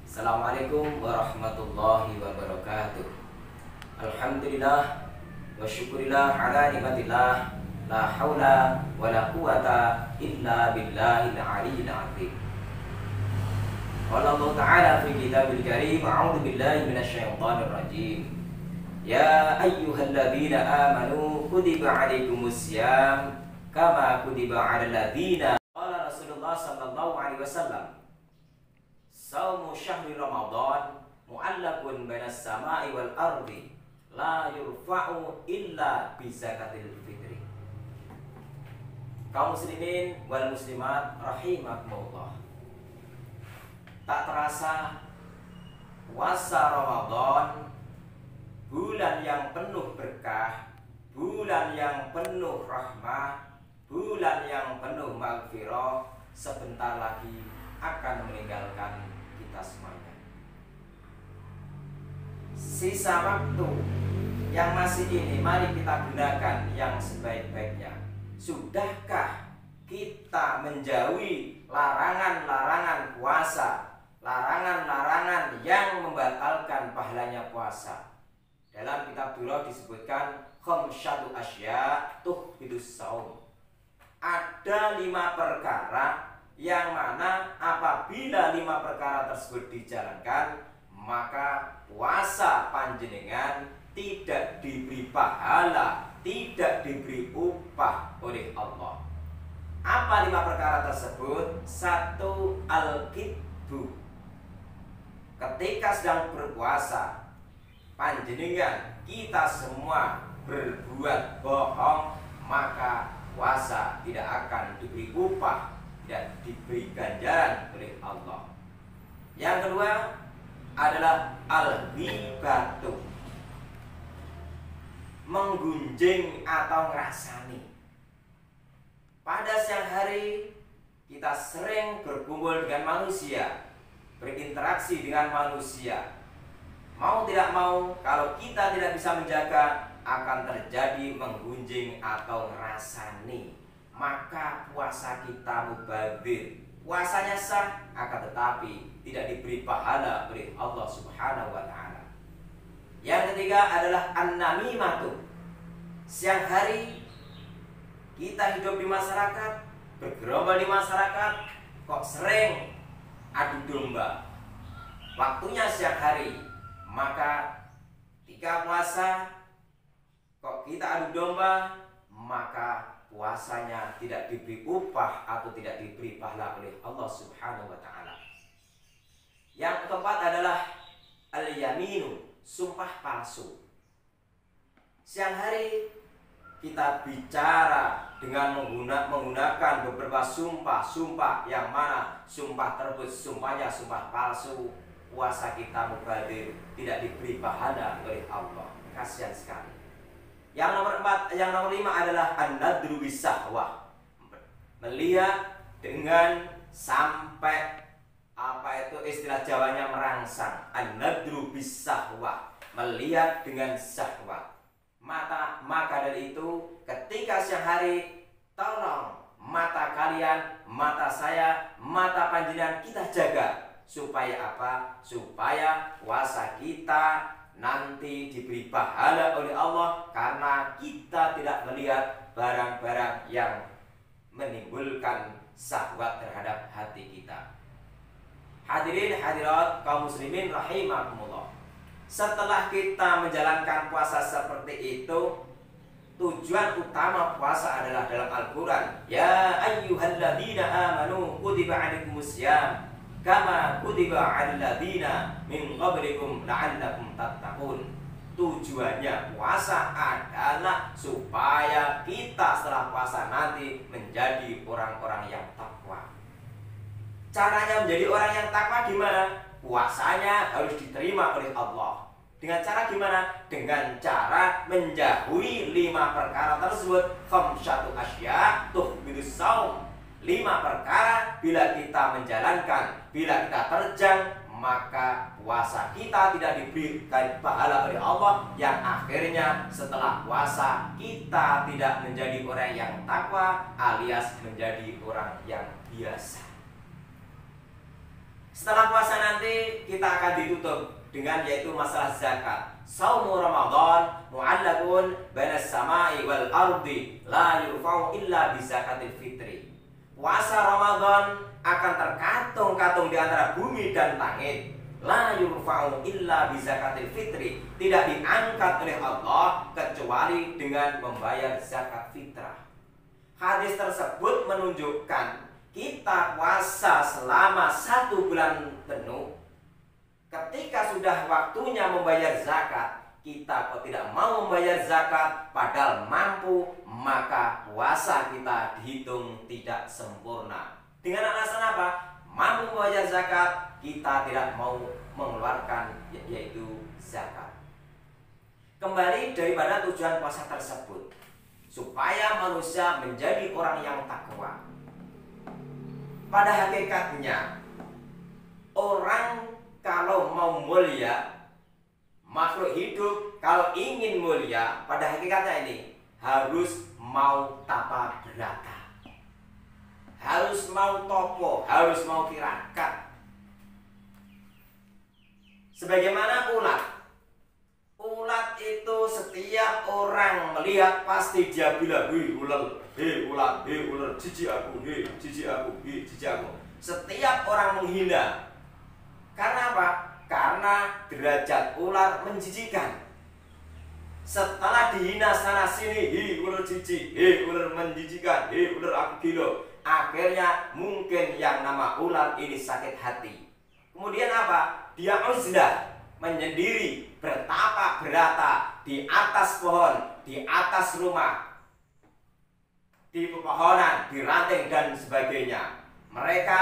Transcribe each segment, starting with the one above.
Assalamualaikum warahmatullahi wabarakatuh. Alhamdulillah wa syukurillah ala nikmatillah, la haula wa la quwata illa billahil aliyyil azim. Qala Allah Ta'ala fi kitabil karim, a'udzu billahi minasyaitonir rajim. Ya ayyuhalladzina amanu kutiba 'alaikumus syiyam kama kutiba 'alal ladzina. Qala Rasulullah sallallahu alaihi wasallam, saumu syahri Ramadan mu'allakun bainas sama'i wal ardi la yurfa'u illa bi zakatil fitri. Kaum muslimin wal muslimat rahimakumullah. Tak terasa puasa Ramadan, bulan yang penuh berkah, bulan yang penuh rahmah, bulan yang penuh maghfirah, sebentar lagi akan meninggalkan kita semuanya. Sisa waktu yang masih ini mari kita gunakan yang sebaik-baiknya. Sudahkah kita menjauhi larangan-larangan puasa, larangan-larangan yang membatalkan pahalanya puasa? Dalam kitab Durrah disebutkan khamsyatu asya tuhbidus shaum. Ada 5 perkara yang mana apabila 5 perkara tersebut dijalankan, maka puasa panjenengan tidak diberi pahala, tidak diberi upah oleh Allah. Apa 5 perkara tersebut? 1. Al-kidbu. Ketika sedang berpuasa, panjenengan kita semua berbuat bohong, maka puasa tidak akan diberi upah dan diberi ganjaran oleh Allah. Yang kedua adalah al-ghibatu, menggunjing atau ngerasani. Pada siang hari kita sering berkumpul dengan manusia, berinteraksi dengan manusia. Mau tidak mau, kalau kita tidak bisa menjaga, akan terjadi menggunjing atau ngerasani. Maka puasa kita mubadzir. Puasanya sah, akan tetapi tidak diberi pahala oleh Allah Subhanahu wa Ta'ala. Yang ketiga adalah an-namimatu. Siang hari kita hidup di masyarakat, bergerombol di masyarakat, kok sering adu domba. Waktunya siang hari, maka ketika puasa kok kita adu domba, maka puasanya tidak diberi upah atau tidak diberi pahala oleh Allah Subhanahu wa Ta'ala. Yang keempat adalah al-yaminu, sumpah palsu. Siang hari kita bicara dengan menggunakan beberapa sumpah yang mana sumpah tersebut sumpahnya sumpah palsu. Puasa kita mubadzir, tidak diberi pahala oleh Allah. Kasihan sekali. Yang nomor 5 adalah an-nadru bisahwah. Melihat dengan sampai istilah Jawanya merangsang. An-nadru bisahwah, melihat dengan syahwat. Maka dari itu ketika siang hari, tolong mata kalian, mata saya, mata panjenengan kita jaga. Supaya apa? Supaya puasa kita nanti diberi pahala oleh Allah, karena kita tidak melihat barang-barang yang menimbulkan syahwat terhadap hati kita. Hadirin hadirat kaum muslimin rahimakumullah. Setelah kita menjalankan puasa seperti itu, tujuan utama puasa adalah dalam Al-Quran. Ya ayyuhalladzina amanu kutiba 'alaikumus syiyam kama kutiba 'alal ladzina min qablikum la'allakum tattaqun. Tujuannya puasa adalah supaya kita setelah puasa nanti menjadi orang-orang yang takwa. Caranya menjadi orang yang takwa gimana? Puasanya harus diterima oleh Allah. Dengan cara gimana? Dengan cara menjauhi 5 perkara tersebut. Khamsyatu asya tuhbidus shaum. 5 perkara bila kita menjalankan, bila kita terjang, maka puasa kita tidak diberikan pahala oleh Allah, yang akhirnya setelah puasa kita tidak menjadi orang yang takwa alias menjadi orang yang biasa. Setelah puasa nanti kita akan ditutup dengan yaitu masalah zakat. Saumu Ramadan mu'allaqun bainas samai wal ardi la yurfa'u illa bi zakatil fitri. Puasa Ramadan akan terkatung-katung di antara bumi dan langit. La yurfa'u illa bi zakatil fitri. Tidak diangkat oleh Allah kecuali dengan membayar zakat fitrah. Hadis tersebut menunjukkan kita puasa selama 1 bulan penuh. Ketika sudah waktunya membayar zakat, kita kok tidak mau membayar zakat padahal mampu, maka puasa kita dihitung tidak sempurna. Dengan alasan apa? Mampu membayar zakat, kita tidak mau mengeluarkan yaitu zakat. Kembali daripada tujuan puasa tersebut, supaya manusia menjadi orang yang takwa. Pada hakikatnya, orang kalau mau mulia, makhluk hidup kalau ingin mulia, pada hakikatnya ini harus mau tapa berata, harus mau topo, harus mau tirakat. Sebagaimana ulat. Ulat itu setiap orang melihat pasti dia bilang, "Hei ular, hei ulat, hei ular, jijik aku, hei jijik aku, hei jijik aku." Setiap orang menghina. Karena apa? Karena derajat ular menjijikan. Setelah dihina sana sini, "Hei ular jijik, hei ular menjijikan, hei ular aku gila." Akhirnya mungkin yang nama ular ini sakit hati. Kemudian apa? Dia uzlah, menyendiri, bertapa berata di atas pohon, di atas rumah, di pepohonan, di ranting dan sebagainya. Mereka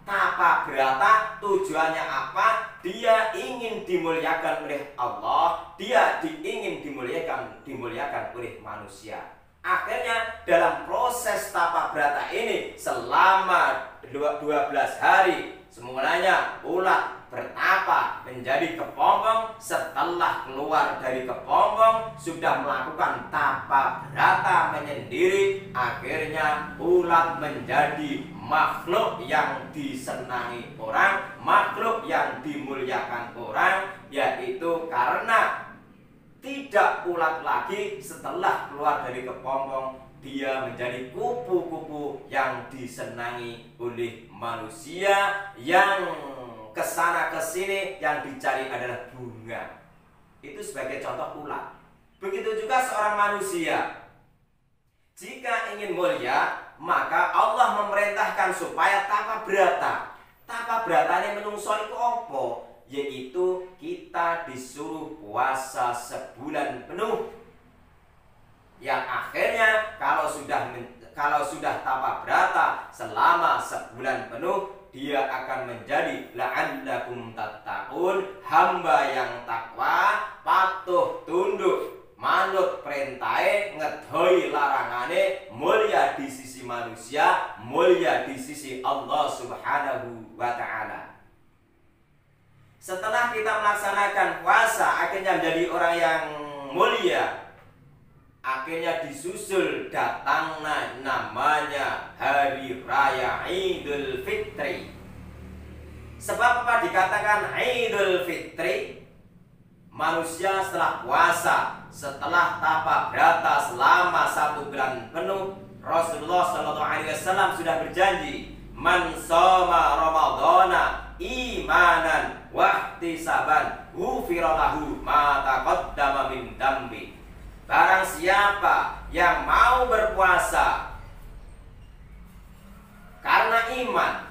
tapa berata, tujuannya apa? Dia ingin dimuliakan oleh Allah, dia ingin dimuliakan oleh manusia. Akhirnya dalam proses tapa berata ini selama 12 hari semuanya ulat bertapa menjadi kepompong. Setelah keluar dari kepompong sudah melakukan tapa berata menyendiri, akhirnya ulat menjadi makhluk yang disenangi orang, makhluk yang dimuliakan orang, yaitu karena tidak ulat lagi setelah keluar dari kepompong, dia menjadi kupu-kupu yang disenangi oleh manusia, yang kesana kesini yang dicari adalah bunga. Itu sebagai contoh ulat. Begitu juga seorang manusia, jika ingin mulia, maka Allah memerintahkan supaya tapa berata. Tapa berata ini menungso iku apa? Yaitu kita disuruh puasa sebulan penuh. Yang akhirnya kalau sudah tapa berata selama sebulan penuh, dia akan menjadi la'allakum tattaqun, hamba yang takwa, patuh tunduk, manut perintahe, ngedhoi larangane, mulia di sisi manusia, mulia di sisi Allah Subhanahu wa ta'ala. Setelah kita melaksanakan puasa akhirnya menjadi orang yang mulia, akhirnya disusul datangnya namanya Hari Raya Idul Fitri. Sebab apa dikatakan Idul Fitri? Manusia setelah puasa, setelah tapa berata selama 1 bulan penuh, Rasulullah SAW sudah berjanji, "Man shoma Ramadhana imanan wahtisaban ghufira lahu ma taqaddama min dambi." Barang siapa yang mau berpuasa karena iman,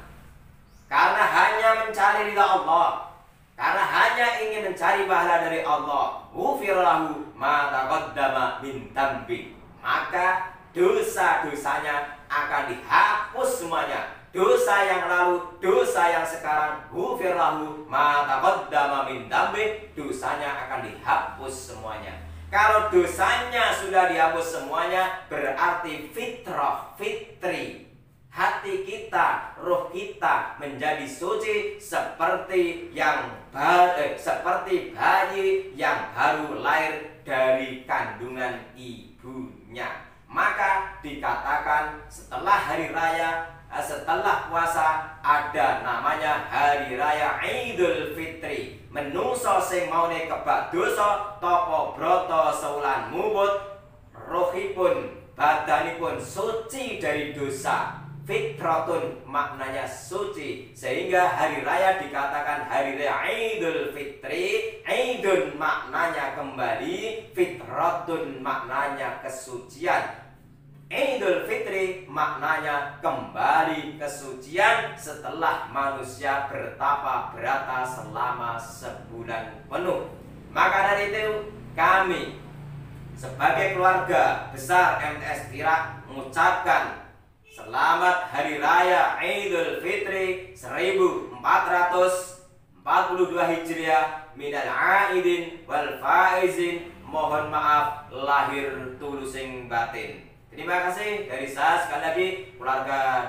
karena hanya mencari ridha Allah, karena hanya ingin mencari pahala dari Allah, ghufira lahu ma taqaddama min dambi, maka dosa-dosanya akan dihapus semuanya. Dosa yang lalu, dosa yang sekarang, ghufira lahu ma taqaddama min dambi, dosanya akan dihapus semuanya. Kalau dosanya sudah dihapus semuanya, berarti fitrah, fitri, hati kita, roh kita menjadi suci seperti seperti bayi yang baru lahir dari kandungan ibunya. Maka dikatakan setelah hari raya, setelah puasa ada namanya hari raya Idul Fitri. Menungso sing maune kebak dosa tapa brata sewulan mubut, rohipun badanipun suci dari dosa. Fitratun maknanya suci, sehingga hari raya dikatakan hari raya Idul Fitri. Idun maknanya kembali, fitratun maknanya kesucian. Idul Fitri maknanya kembali kesucian setelah manusia bertapa berata selama sebulan penuh. Maka dari itu kami sebagai keluarga besar MTS Tira mengucapkan selamat Hari Raya Idul Fitri 1442 Hijriah minal aidin wal faizin. Mohon maaf lahir tulusing batin. Terima kasih dari saya sekali lagi, keluarga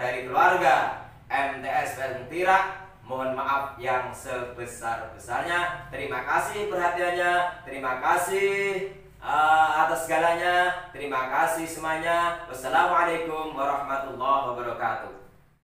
MTS Tira. Mohon maaf yang sebesar-besarnya. Terima kasih perhatiannya. Terima kasih atas segalanya. Terima kasih semuanya. Wassalamualaikum warahmatullahi wabarakatuh.